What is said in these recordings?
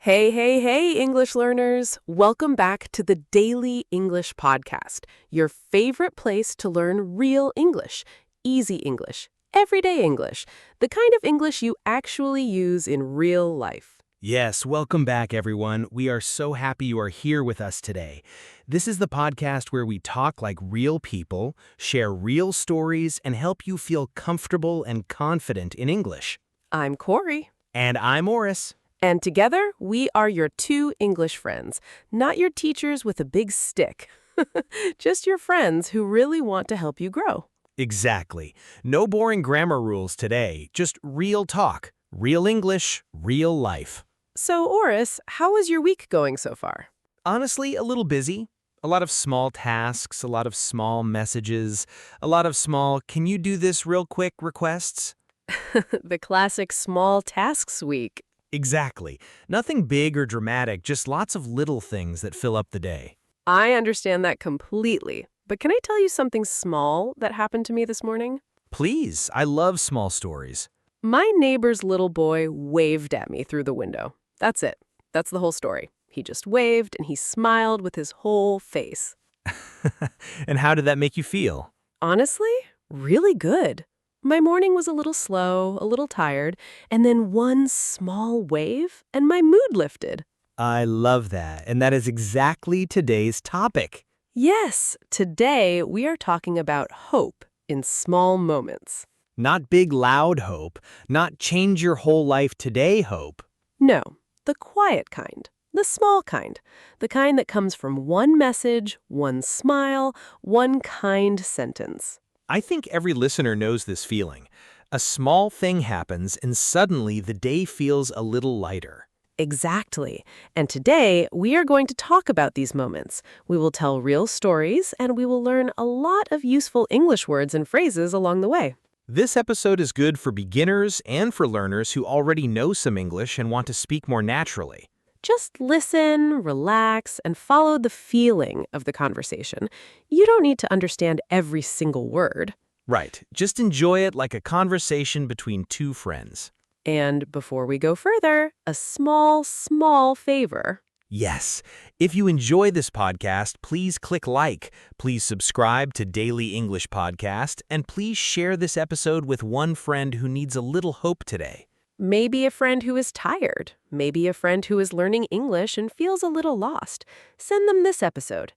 Hey, hey, hey, English learners! Welcome back to the Daily English Podcast, your favorite place to learn real English, easy English, everyday English, the kind of English you actually use in real life. Yes, welcome back, everyone. We are so happy you are here with us today. This is the podcast where we talk like real people, share real stories, and help you feel comfortable and confident in English. I'm Corey. And I'm Orus. And together, we are your two English friends, not your teachers with a big stick. Just your friends who really want to help you grow. Exactly. No boring grammar rules today, just real talk, real English, real life. So, Orus, how is your week going so far? Honestly, a little busy. A lot of small tasks, a lot of small messages, a lot of small, can you do this real quick requests? The classic small tasks week. Exactly. Nothing big or dramatic, just lots of little things that fill up the day. I understand that completely. But can I tell you something small that happened to me this morning? Please, I love small stories. My neighbor's little boy waved at me through the window. That's it. That's the whole story. He just waved and he smiled with his whole face. And how did that make you feel? Honestly, really good. My morning was a little slow, a little tired, and then one small wave and my mood lifted. I love that, and that is exactly today's topic. Yes, today we are talking about hope in small moments. Not big, loud hope, not change your whole life today hope. No, the quiet kind, the small kind, the kind that comes from one message, one smile, one kind sentence. I think every listener knows this feeling. A small thing happens and suddenly the day feels a little lighter. Exactly. And today, we are going to talk about these moments. We will tell real stories, and we will learn a lot of useful English words and phrases along the way. This episode is good for beginners and for learners who already know some English and want to speak more naturally. Just listen, relax, and follow the feeling of the conversation. You don't need to understand every single word. Right, just enjoy it like a conversation between two friends. And before we go further, a small favor. Yes, if you enjoy this podcast, please click like, please subscribe to Daily English Podcast, and please share this episode with one friend who needs a little hope today. Maybe a friend who is tired. Maybe a friend who is learning English and feels a little lost. Send them this episode.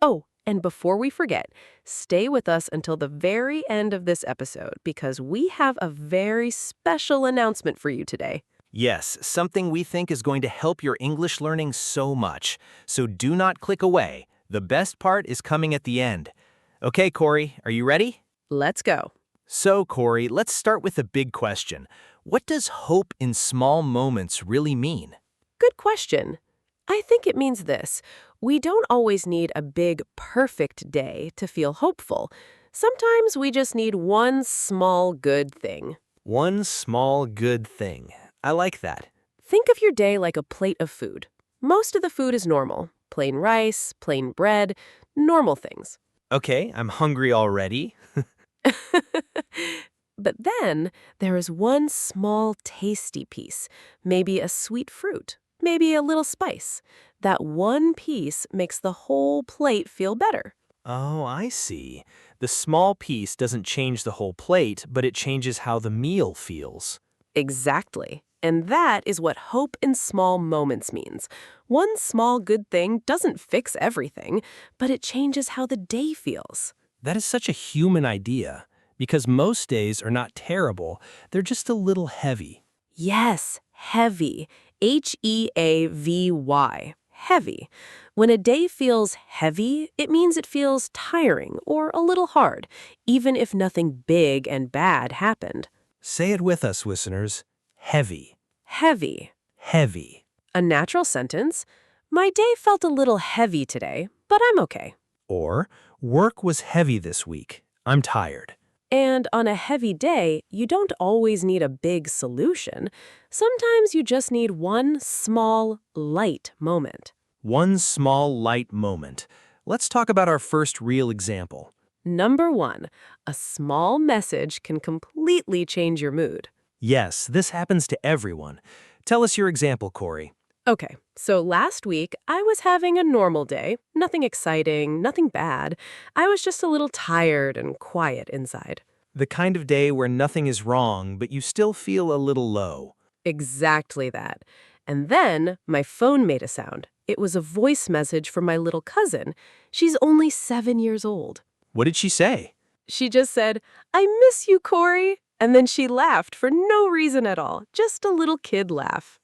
Oh, and before we forget, stay with us until the very end of this episode because we have a very special announcement for you today. Yes, something we think is going to help your English learning so much. So do not click away. The best part is coming at the end. Okay, Corey, are you ready? Let's go. So, Corey, let's start with a big question. What does hope in small moments really mean? Good question. I think it means this. We don't always need a big, perfect day to feel hopeful. Sometimes we just need one small good thing. One small good thing. I like that. Think of your day like a plate of food. Most of the food is normal. Plain rice, plain bread, normal things. Okay, I'm hungry already. But then there is one small tasty piece, maybe a sweet fruit, maybe a little spice. That one piece makes the whole plate feel better. Oh, I see. The small piece doesn't change the whole plate, but it changes how the meal feels. Exactly. And that is what hope in small moments means. One small good thing doesn't fix everything, but it changes how the day feels. That is such a human idea, because most days are not terrible, they're just a little heavy. Yes, heavy. Heavy. Heavy. When a day feels heavy, it means it feels tiring or a little hard, even if nothing big and bad happened. Say it with us, listeners. Heavy. Heavy. Heavy. A natural sentence. My day felt a little heavy today, but I'm okay. Or, work was heavy this week. I'm tired. And on a heavy day, you don't always need a big solution. Sometimes you just need one small, light moment. One small, light moment. Let's talk about our first real example. Number 1, a small message can completely change your mood. Yes, this happens to everyone. Tell us your example, Corey. Okay, so last week I was having a normal day. Nothing exciting, nothing bad. I was just a little tired and quiet inside. The kind of day where nothing is wrong, but you still feel a little low. Exactly that. And then my phone made a sound. It was a voice message from my little cousin. She's only 7 years old. What did she say? She just said, "I miss you, Corey." And then she laughed for no reason at all, just a little kid laugh.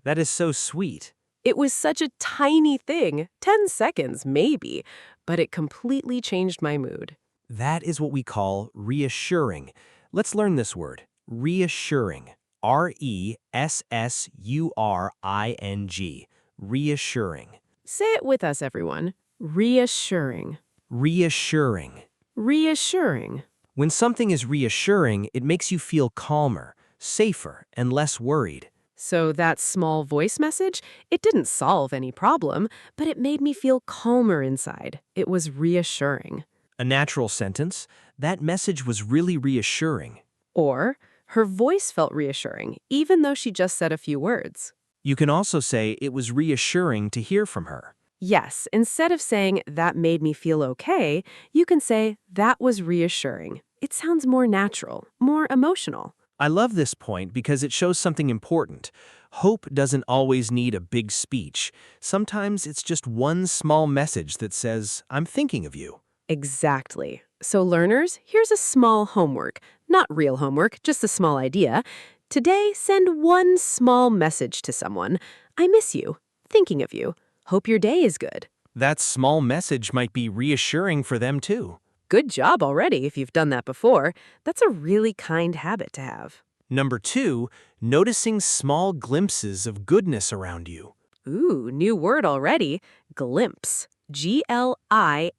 That is so sweet. It was such a tiny thing, 10 seconds maybe, but it completely changed my mood. That is what we call reassuring. Let's learn this word. Reassuring. R-E-S-S-U-R-I-N-G. Reassuring. Say it with us, everyone. Reassuring. Reassuring. Reassuring. When something is reassuring, it makes you feel calmer, safer, and less worried. So that small voice message, it didn't solve any problem, but it made me feel calmer inside. It was reassuring. A natural sentence, that message was really reassuring. Or, her voice felt reassuring, even though she just said a few words. You can also say it was reassuring to hear from her. Yes, instead of saying, "that made me feel okay," you can say, "that was reassuring." It sounds more natural, more emotional. I love this point because it shows something important. Hope doesn't always need a big speech. Sometimes it's just one small message that says, "I'm thinking of you." Exactly. So learners, here's a small homework. Not real homework, just a small idea. Today, send one small message to someone. "I miss you. Thinking of you. Hope your day is good." That small message might be reassuring for them too. Good job already if you've done that before. That's a really kind habit to have. Number 2, noticing small glimpses of goodness around you. Ooh, new word already. Glimpse. G-L-I-M-P-S-E.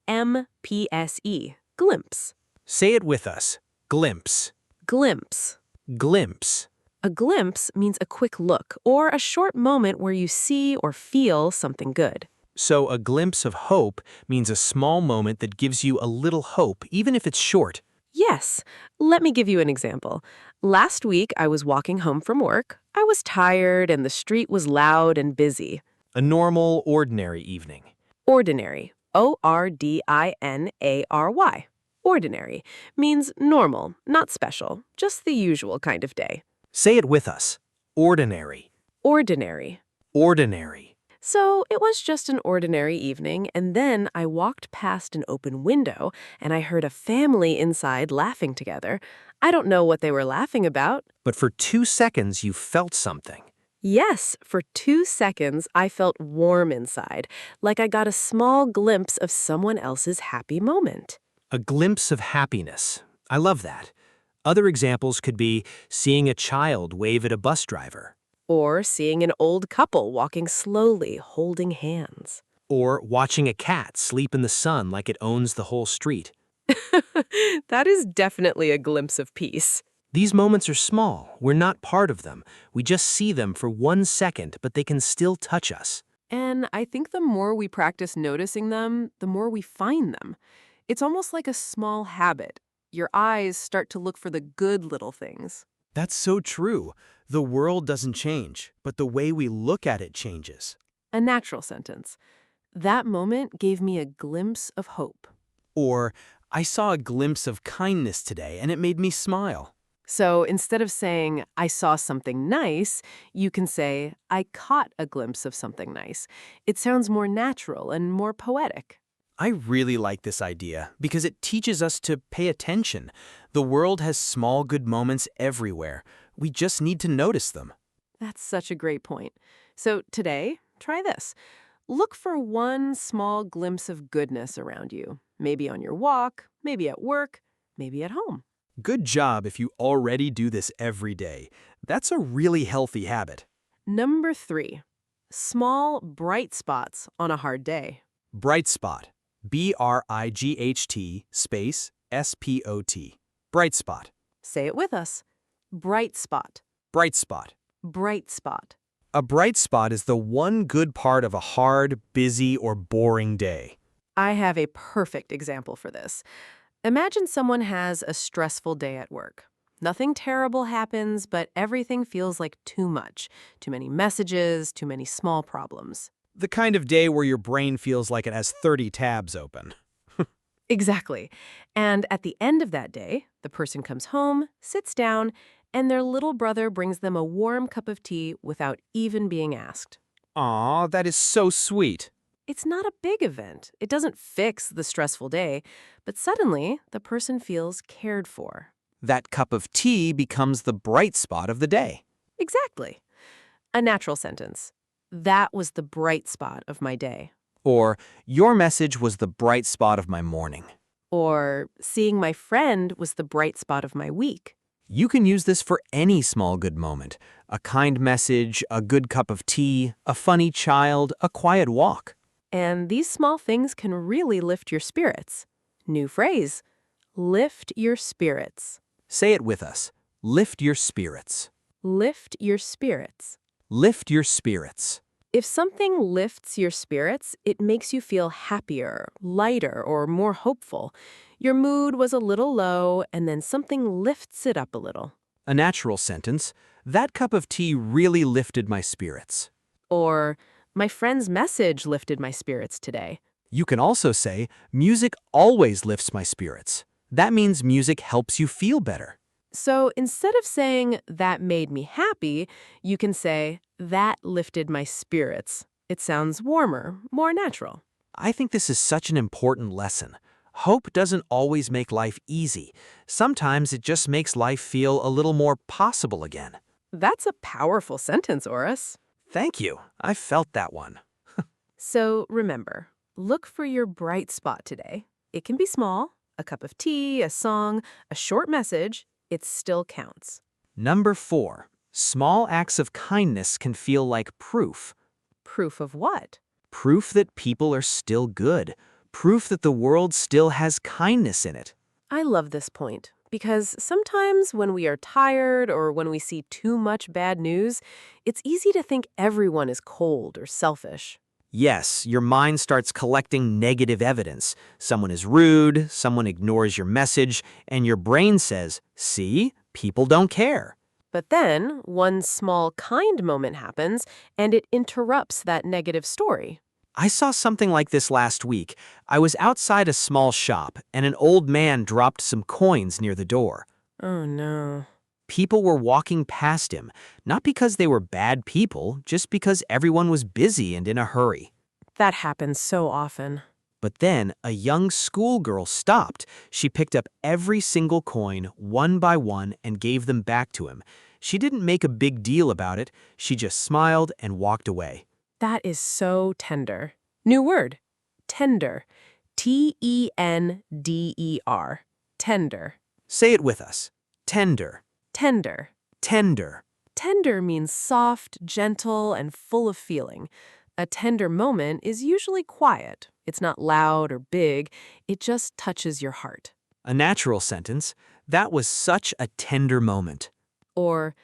Glimpse. Say it with us. Glimpse. Glimpse. Glimpse. A glimpse means a quick look or a short moment where you see or feel something good. So a glimpse of hope means a small moment that gives you a little hope, even if it's short. Yes. Let me give you an example. Last week, I was walking home from work. I was tired and the street was loud and busy. A normal, ordinary evening. Ordinary. O-R-D-I-N-A-R-Y. Ordinary means normal, not special, just the usual kind of day. Say it with us. Ordinary. Ordinary. Ordinary. So it was just an ordinary evening, and then I walked past an open window, and I heard a family inside laughing together. I don't know what they were laughing about. But for 2 seconds, you felt something. Yes, for 2 seconds, I felt warm inside, like I got a small glimpse of someone else's happy moment. A glimpse of happiness. I love that. Other examples could be seeing a child wave at a bus driver, Or seeing an old couple walking slowly, holding hands. or watching a cat sleep in the sun like it owns the whole street. That is definitely a glimpse of peace. These moments are small. We're not part of them. We just see them for 1 second, but they can still touch us. And I think the more we practice noticing them, the more we find them. It's almost like a small habit. Your eyes start to look for the good little things. That's so true. The world doesn't change, but the way we look at it changes. A natural sentence. That moment gave me a glimpse of hope. Or, I saw a glimpse of kindness today and it made me smile. So instead of saying, "I saw something nice," you can say, "I caught a glimpse of something nice." It sounds more natural and more poetic. I really like this idea because it teaches us to pay attention. The world has small good moments everywhere. We just need to notice them. That's such a great point. So today, try this. Look for one small glimpse of goodness around you. Maybe on your walk, maybe at work, maybe at home. Good job if you already do this every day. That's a really healthy habit. Number 3, small bright spots on a hard day. Bright spot. B-R-I-G-H-T space S-P-O-T. Bright spot. Say it with us. Bright spot. Bright spot. Bright spot. A bright spot is the one good part of a hard, busy, or boring day. I have a perfect example for this. Imagine someone has a stressful day at work. Nothing terrible happens, but everything feels like too much. Too many messages, too many small problems. The kind of day where your brain feels like it has 30 tabs open. Exactly. And at the end of that day, the person comes home, sits down, and their little brother brings them a warm cup of tea without even being asked. Aw, that is so sweet. It's not a big event. It doesn't fix the stressful day, but suddenly the person feels cared for. That cup of tea becomes the bright spot of the day. Exactly. A natural sentence. That was the bright spot of my day. Or, your message was the bright spot of my morning. Or seeing my friend was the bright spot of my week. You can use this for any small good moment. A kind message, a good cup of tea, a funny child, a quiet walk. And these small things can really lift your spirits. New phrase. Lift your spirits. Say it with us. Lift your spirits. Lift your spirits. Lift your spirits. If something lifts your spirits, it makes you feel happier, lighter, or more hopeful. Your mood was a little low, and then something lifts it up a little. A natural sentence. That cup of tea really lifted my spirits. Or, my friend's message lifted my spirits today. You can also say, music always lifts my spirits. That means music helps you feel better. So instead of saying, that made me happy, you can say, that lifted my spirits. It sounds warmer, more natural. I think this is such an important lesson. Hope doesn't always make life easy. Sometimes it just makes life feel a little more possible again. That's a powerful sentence, Orus. Thank you. I felt that one. So remember, look for your bright spot today. It can be small, a cup of tea, a song, a short message. It still counts. Number 4. Small acts of kindness can feel like proof. Proof of what? Proof that people are still good. Proof that the world still has kindness in it. I love this point because sometimes when we are tired or when we see too much bad news, it's easy to think everyone is cold or selfish. Yes, your mind starts collecting negative evidence. Someone is rude, someone ignores your message, and your brain says, see, people don't care. But then, one small kind moment happens, and it interrupts that negative story. I saw something like this last week. I was outside a small shop, and an old man dropped some coins near the door. Oh, no. People were walking past him, not because they were bad people, just because everyone was busy and in a hurry. That happens so often. But then a young schoolgirl stopped. She picked up every single coin, one by one, and gave them back to him. She didn't make a big deal about it. She just smiled and walked away. That is so tender. New word. Tender. T-E-N-D-E-R. Tender. Say it with us. Tender. Tender. Tender. Tender means soft, gentle, and full of feeling. A tender moment is usually quiet. It's not loud or big. It just touches your heart. A natural sentence. That was such a tender moment. Or,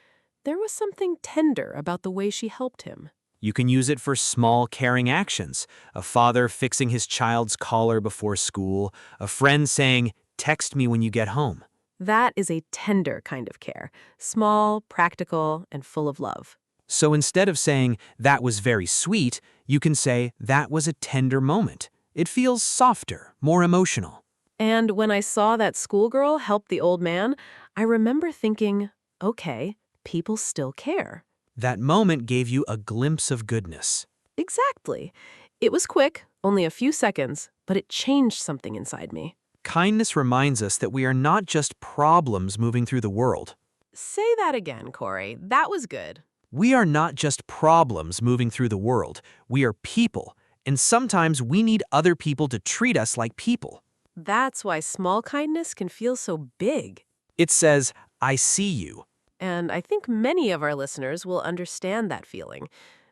there was something tender about the way she helped him. You can use it for small, caring actions. A father fixing his child's collar before school. A friend saying, text me when you get home. That is a tender kind of care. Small, practical, and full of love. So instead of saying, that was very sweet, you can say, that was a tender moment. It feels softer, more emotional. And when I saw that schoolgirl help the old man, I remember thinking, okay, people still care. That moment gave you a glimpse of goodness. Exactly. It was quick, only a few seconds, but it changed something inside me. Kindness reminds us that we are not just problems moving through the world. Say that again, Corey. That was good. We are not just problems moving through the world. We are people, and sometimes we need other people to treat us like people. That's why small kindness can feel so big. It says, I see you. And I think many of our listeners will understand that feeling.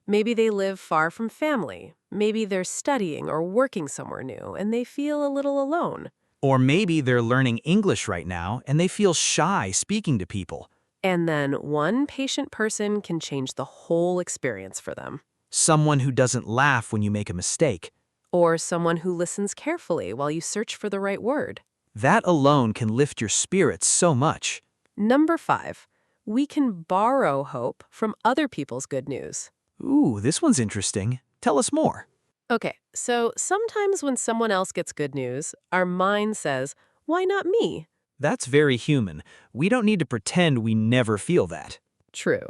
Maybe they live far from family. Maybe they're studying or working somewhere new, and they feel a little alone. Or maybe they're learning English right now, and they feel shy speaking to people. And then one patient person can change the whole experience for them. Someone who doesn't laugh when you make a mistake. Or someone who listens carefully while you search for the right word. That alone can lift your spirits so much. Number 5. We can borrow hope from other people's good news. Ooh, this one's interesting. Tell us more. Okay, so sometimes when someone else gets good news, our mind says, why not me? That's very human. We don't need to pretend we never feel that. True.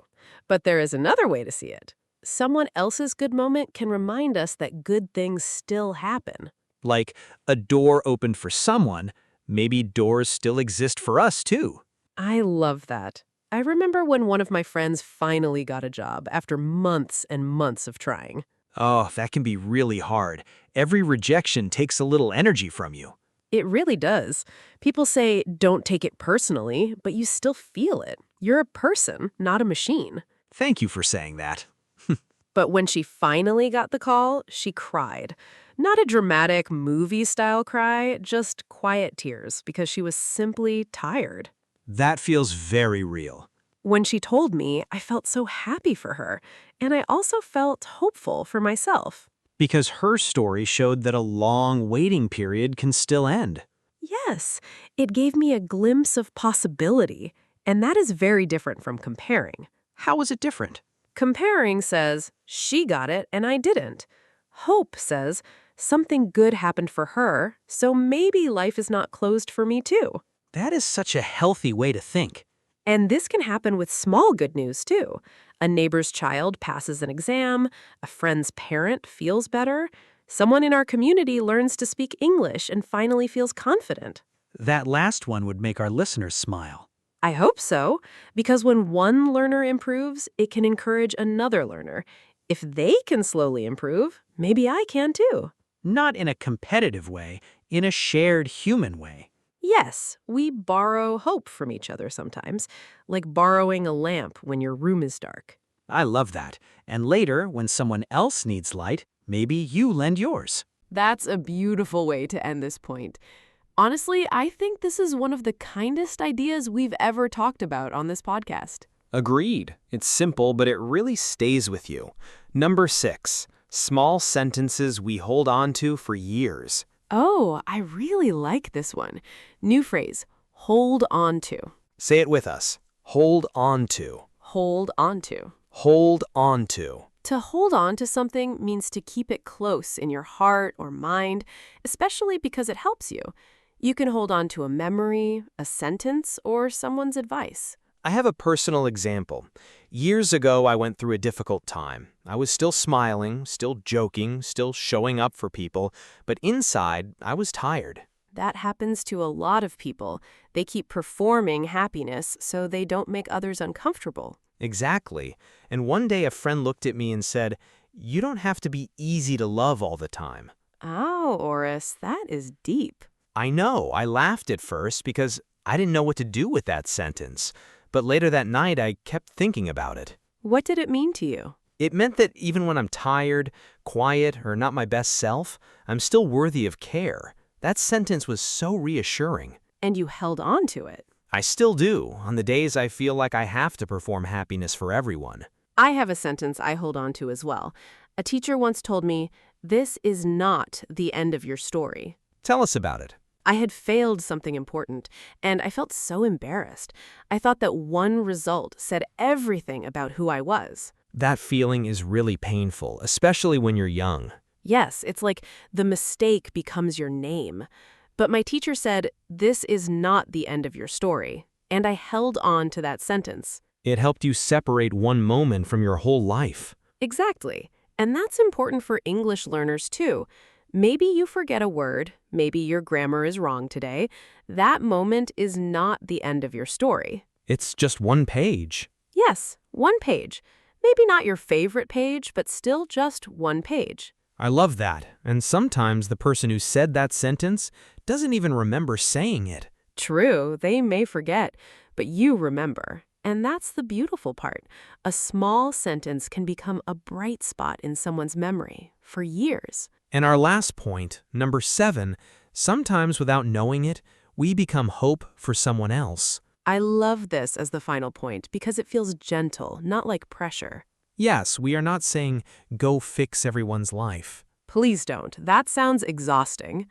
But there is another way to see it. Someone else's good moment can remind us that good things still happen. Like a door opened for someone, maybe doors still exist for us too. I love that. I remember when one of my friends finally got a job after months and months of trying. Oh, that can be really hard. Every rejection takes a little energy from you. It really does. People say, don't take it personally, but you still feel it. You're a person, not a machine. Thank you for saying that. But when she finally got the call, she cried. Not a dramatic movie-style cry, just quiet tears because she was simply tired. That feels very real. When she told me, I felt so happy for her, and I also felt hopeful for myself. Because her story showed that a long waiting period can still end. Yes, it gave me a glimpse of possibility, and that is very different from comparing. How is it different? Comparing says, she got it and I didn't. Hope says, something good happened for her, so maybe life is not closed for me too. That is such a healthy way to think. And this can happen with small good news too. A neighbor's child passes an exam, a friend's parent feels better, someone in our community learns to speak English and finally feels confident. That last one would make our listeners smile. I hope so, because when one learner improves, it can encourage another learner. If they can slowly improve, maybe I can too. Not in a competitive way, in a shared human way. Yes, we borrow hope from each other sometimes, like borrowing a lamp when your room is dark. I love that. And later, when someone else needs light, maybe you lend yours. That's a beautiful way to end this point. Honestly, I think this is one of the kindest ideas we've ever talked about on this podcast. Agreed. It's simple, but it really stays with you. Number 6, small sentences we hold on to for years. Oh, I really like this one. New phrase, hold on to. Say it with us. Hold on to. Hold on to. Hold on to. To hold on to something means to keep it close in your heart or mind, especially because it helps you. You can hold on to a memory, a sentence, or someone's advice. I have a personal example. Years ago, I went through a difficult time. I was still smiling, still joking, still showing up for people, but inside, I was tired. That happens to a lot of people. They keep performing happiness so they don't make others uncomfortable. Exactly. And one day a friend looked at me and said, "You don't have to be easy to love all the time." Oh, Orus, that is deep. I know, I laughed at first because I didn't know what to do with that sentence. But later that night, I kept thinking about it. What did it mean to you? It meant that even when I'm tired, quiet, or not my best self, I'm still worthy of care. That sentence was so reassuring. And you held on to it. I still do, on the days I feel like I have to perform happiness for everyone. I have a sentence I hold on to as well. A teacher once told me, "This is not the end of your story." Tell us about it. I had failed something important, and I felt so embarrassed. I thought that one result said everything about who I was. That feeling is really painful, especially when you're young. Yes, it's like the mistake becomes your name. But my teacher said, "This is not the end of your story." And I held on to that sentence. It helped you separate one moment from your whole life. Exactly. And that's important for English learners too. Maybe you forget a word, maybe your grammar is wrong today. That moment is not the end of your story. It's just one page. Yes, one page. Maybe not your favorite page, but still just one page. I love that. And sometimes the person who said that sentence doesn't even remember saying it. True, they may forget, but you remember. And that's the beautiful part. A small sentence can become a bright spot in someone's memory for years. And our last point, number 7, sometimes without knowing it, we become hope for someone else. I love this as the final point because it feels gentle, not like pressure. Yes, we are not saying, go fix everyone's life. Please don't. That sounds exhausting.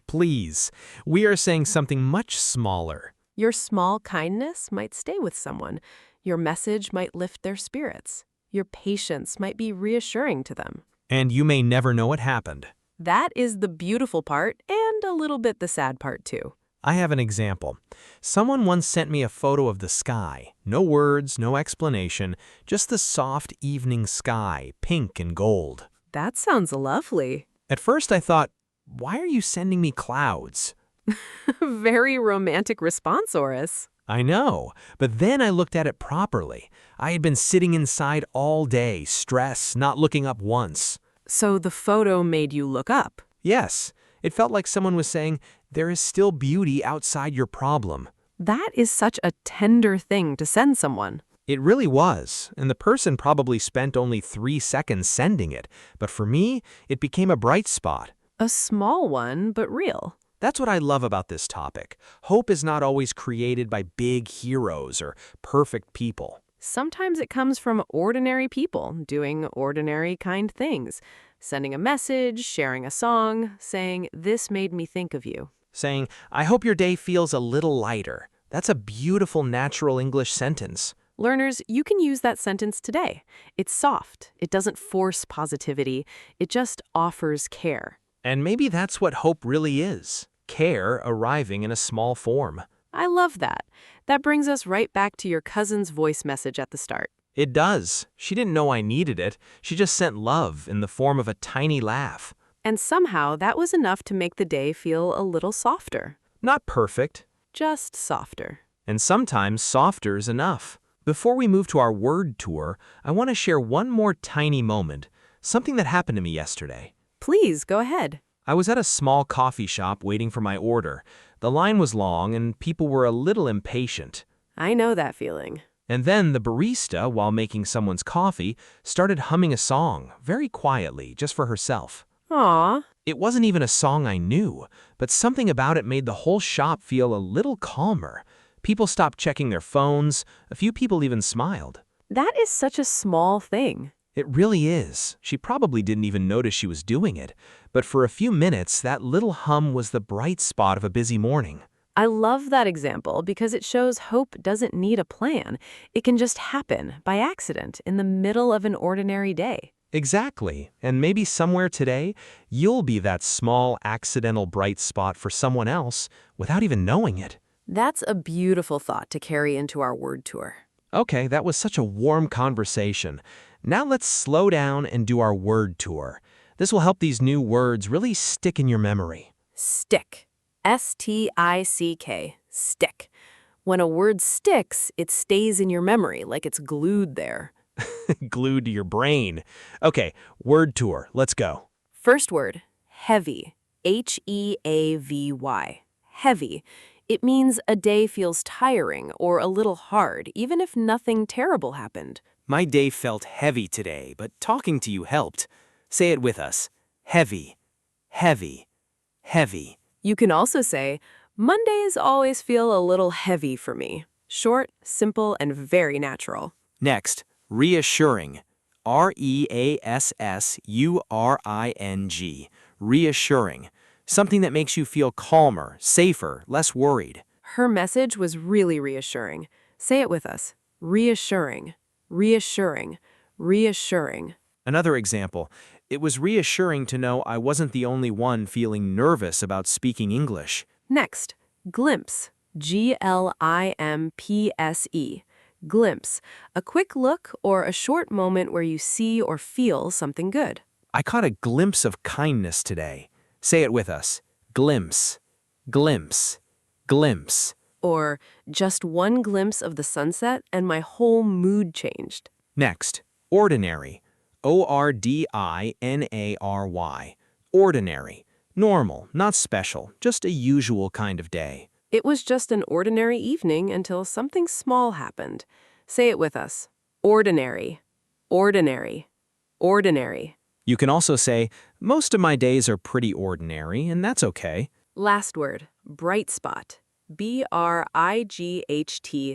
Please. We are saying something much smaller. Your small kindness might stay with someone. Your message might lift their spirits. Your patience might be reassuring to them. And you may never know what happened. That is the beautiful part and a little bit the sad part too. I have an example. Someone once sent me a photo of the sky. No words, no explanation, just the soft evening sky, pink and gold. That sounds lovely. At first I thought, why are you sending me clouds? Very romantic response, Orus. I know, but then I looked at it properly. I had been sitting inside all day, stressed, not looking up once. So the photo made you look up. Yes, it felt like someone was saying, there is still beauty outside your problem. That is such a tender thing to send someone. It really was, and the person probably spent only 3 seconds sending it, but for me, it became a bright spot. A small one, but real. That's what I love about this topic. Hope is not always created by big heroes or perfect people. Sometimes it comes from ordinary people doing ordinary kind things. Sending a message, sharing a song, saying, "This made me think of you." Saying, I hope your day feels a little lighter. That's a beautiful natural English sentence. Learners, you can use that sentence today. It's soft. It doesn't force positivity. It just offers care. And maybe that's what hope really is. Care arriving in a small form. I love that. That brings us right back to your cousin's voice message at the start. It does. She didn't know I needed it. She just sent love in the form of a tiny laugh. And somehow that was enough to make the day feel a little softer. Not perfect. Just softer. And sometimes softer is enough. Before we move to our word tour, I want to share one more tiny moment, something that happened to me yesterday. Please, go ahead. I was at a small coffee shop waiting for my order. The line was long and people were a little impatient. I know that feeling. And then the barista, while making someone's coffee, started humming a song, very quietly, just for herself. Aw. It wasn't even a song I knew, but something about it made the whole shop feel a little calmer. People stopped checking their phones. A few people even smiled. That is such a small thing. It really is. She probably didn't even notice she was doing it. But for a few minutes, that little hum was the bright spot of a busy morning. I love that example because it shows hope doesn't need a plan. It can just happen by accident in the middle of an ordinary day. Exactly. And maybe somewhere today, you'll be that small, accidental bright spot for someone else without even knowing it. That's a beautiful thought to carry into our word tour. Okay, that was such a warm conversation. Now let's slow down and do our word tour. This will help these new words really stick in your memory. Stick. S-T-I-C-K. Stick. When a word sticks, it stays in your memory like it's glued there. Glued to your brain. Okay, word tour. Let's go. First word, heavy. H-E-A-V-Y. Heavy. It means a day feels tiring or a little hard, even if nothing terrible happened. My day felt heavy today, but talking to you helped. Say it with us. Heavy, heavy, heavy. You can also say, Mondays always feel a little heavy for me. Short, simple, and very natural. Next, reassuring. R-E-A-S-S-U-R-I-N-G. Reassuring. Something that makes you feel calmer, safer, less worried. Her message was really reassuring. Say it with us. Reassuring, reassuring, reassuring. Another example. It was reassuring to know I wasn't the only one feeling nervous about speaking English. Next, glimpse. G-L-I-M-P-S-E. Glimpse. A quick look or a short moment where you see or feel something good. I caught a glimpse of kindness today. Say it with us. Glimpse, glimpse, glimpse. Or just one glimpse of the sunset and my whole mood changed. Next, ordinary. O-R-D-I-N-A-R-Y. Ordinary. Normal, not special, just a usual kind of day. It was just an ordinary evening until something small happened. Say it with us. Ordinary, ordinary, ordinary. You can also say, most of my days are pretty ordinary, and that's okay. Last word, bright spot. B-R-I-G-H-T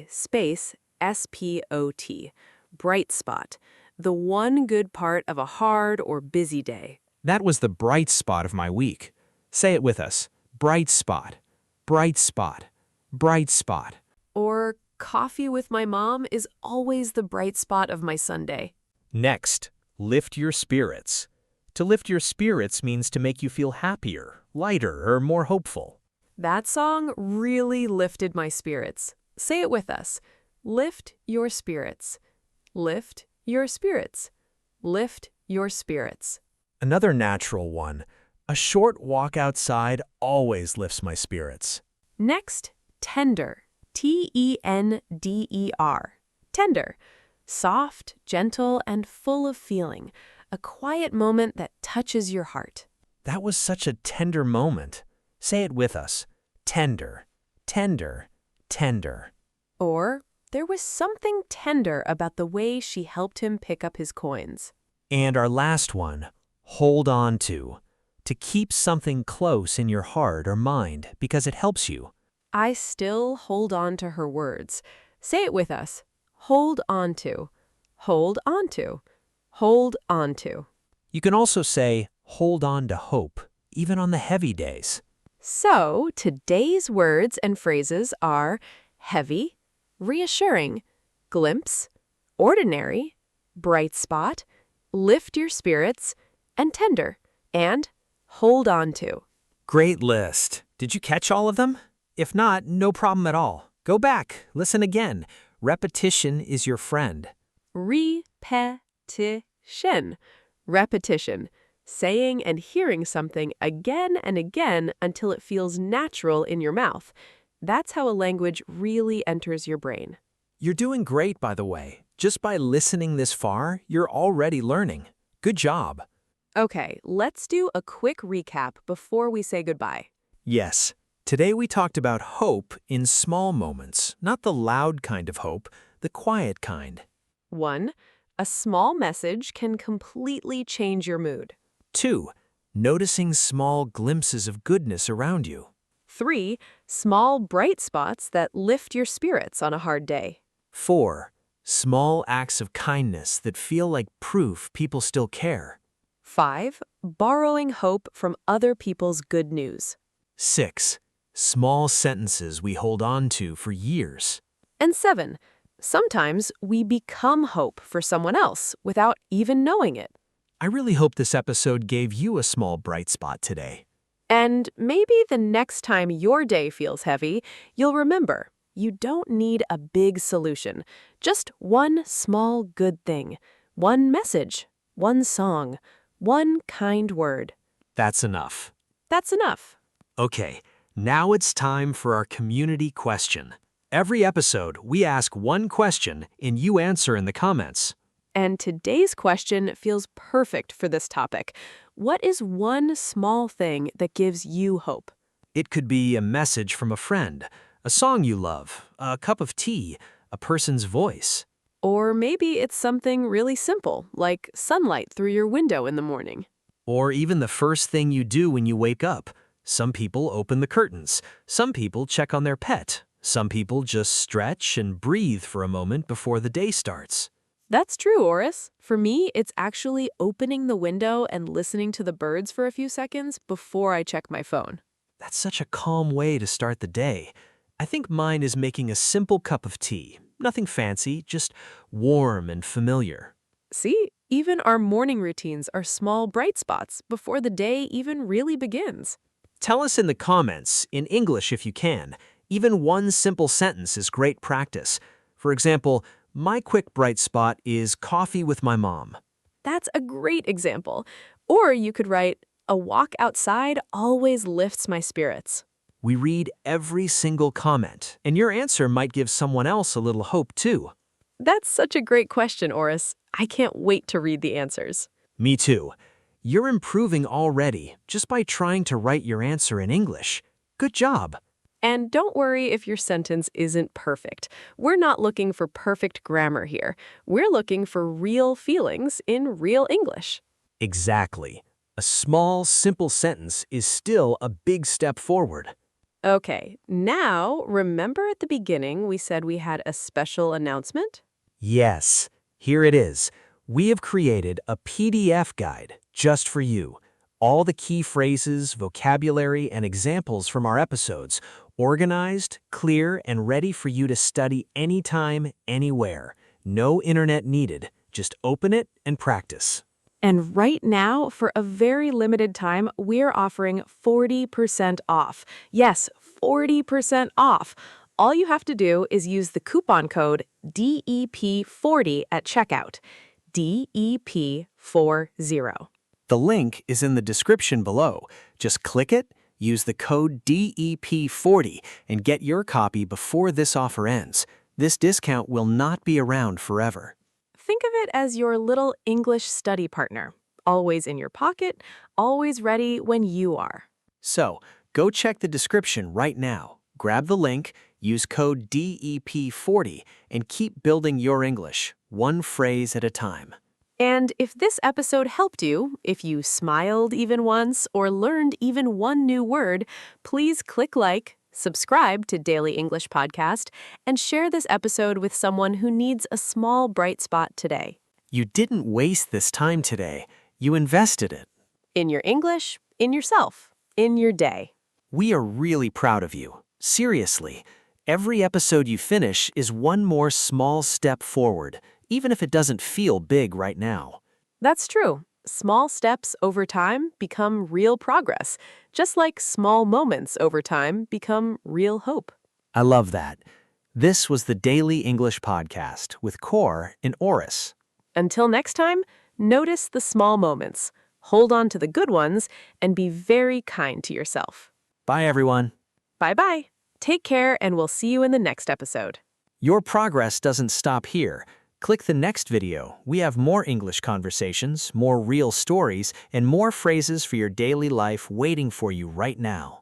space S-P-O-T. Bright spot. The one good part of a hard or busy day. That was the bright spot of my week. Say it with us. Bright spot, bright spot, bright spot. Or coffee with my mom is always the bright spot of my Sunday. Next, lift your spirits. To lift your spirits means to make you feel happier, lighter, or more hopeful. That song really lifted my spirits. Say it with us. Lift your spirits. Lift your spirits. Lift your spirits. Another natural one. A short walk outside always lifts my spirits. Next, tender. Tender. Tender. Soft, gentle, and full of feeling. A quiet moment that touches your heart. That was such a tender moment. Say it with us. Tender, tender, tender. Or, there was something tender about the way she helped him pick up his coins. And our last one, hold on to. To keep something close in your heart or mind because it helps you. I still hold on to her words. Say it with us. Hold on to. Hold on to. Hold on to. You can also say, hold on to hope, even on the heavy days. So, today's words and phrases are heavy, reassuring, glimpse, ordinary, bright spot, lift your spirits, and tender, and hold on to. Great list. Did you catch all of them? If not, no problem at all. Go back, listen again. Repetition is your friend. Repetition. Repetition. Saying and hearing something again and again until it feels natural in your mouth. That's how a language really enters your brain. You're doing great, by the way. Just by listening this far, you're already learning. Good job. Okay, let's do a quick recap before we say goodbye. Yes. Today we talked about hope in small moments, not the loud kind of hope, the quiet kind. 1. A small message can completely change your mood. 2. Noticing small glimpses of goodness around you. 3. Small bright spots that lift your spirits on a hard day. 4. Small acts of kindness that feel like proof people still care. 5. Borrowing hope from other people's good news. 6. Small sentences we hold on to for years. And 7. Sometimes we become hope for someone else without even knowing it. I really hope this episode gave you a small bright spot today. And maybe the next time your day feels heavy, you'll remember you don't need a big solution. Just one small good thing, one message, one song, one kind word. That's enough. That's enough. Okay, now it's time for our community question. Every episode, we ask one question and you answer in the comments. And today's question feels perfect for this topic. What is one small thing that gives you hope? It could be a message from a friend, a song you love, a cup of tea, a person's voice. Or maybe it's something really simple, like sunlight through your window in the morning. Or even the first thing you do when you wake up. Some people open the curtains. Some people check on their pet. Some people just stretch and breathe for a moment before the day starts. That's true, Orus. For me, it's actually opening the window and listening to the birds for a few seconds before I check my phone. That's such a calm way to start the day. I think mine is making a simple cup of tea. Nothing fancy, just warm and familiar. See, even our morning routines are small bright spots before the day even really begins. Tell us in the comments, in English if you can. Even one simple sentence is great practice. For example, my quick bright spot is coffee with my mom. That's a great example. Or you could write, a walk outside always lifts my spirits. We read every single comment, and your answer might give someone else a little hope too. That's such a great question, Orus. I can't wait to read the answers. Me too. You're improving already just by trying to write your answer in English. Good job. And don't worry if your sentence isn't perfect. We're not looking for perfect grammar here. We're looking for real feelings in real English. Exactly. A small, simple sentence is still a big step forward. Okay, now remember at the beginning we said we had a special announcement? Yes, here it is. We have created a PDF guide just for you. All the key phrases, vocabulary, and examples from our episodes, Organized, clear, and ready for you to study anytime, anywhere. No internet needed. Just open it and practice. And right now, for a very limited time, we're offering 40% off. Yes, 40% off. All you have to do is use the coupon code DEP40 at checkout. DEP40. The link is in the description below. Just click it, use the code DEP40, and get your copy before this offer ends. This discount will not be around forever. Think of it as your little English study partner, always in your pocket, always ready when you are. So, go check the description right now. Grab the link, use code DEP40, and keep building your English, one phrase at a time. And if this episode helped you, if you smiled even once or learned even one new word, please click like, subscribe to Daily English Podcast, and share this episode with someone who needs a small bright spot today. You didn't waste this time today. You invested it. In your English, in yourself, in your day. We are really proud of you. Seriously, every episode you finish is one more small step forward, even if it doesn't feel big right now. That's true. Small steps over time become real progress, just like small moments over time become real hope. I love that. This was the Daily English Podcast with Core and Orus. Until next time, notice the small moments, hold on to the good ones, and be very kind to yourself. Bye, everyone. Bye-bye. Take care, and we'll see you in the next episode. Your progress doesn't stop here. Click the next video. We have more English conversations, more real stories, and more phrases for your daily life waiting for you right now.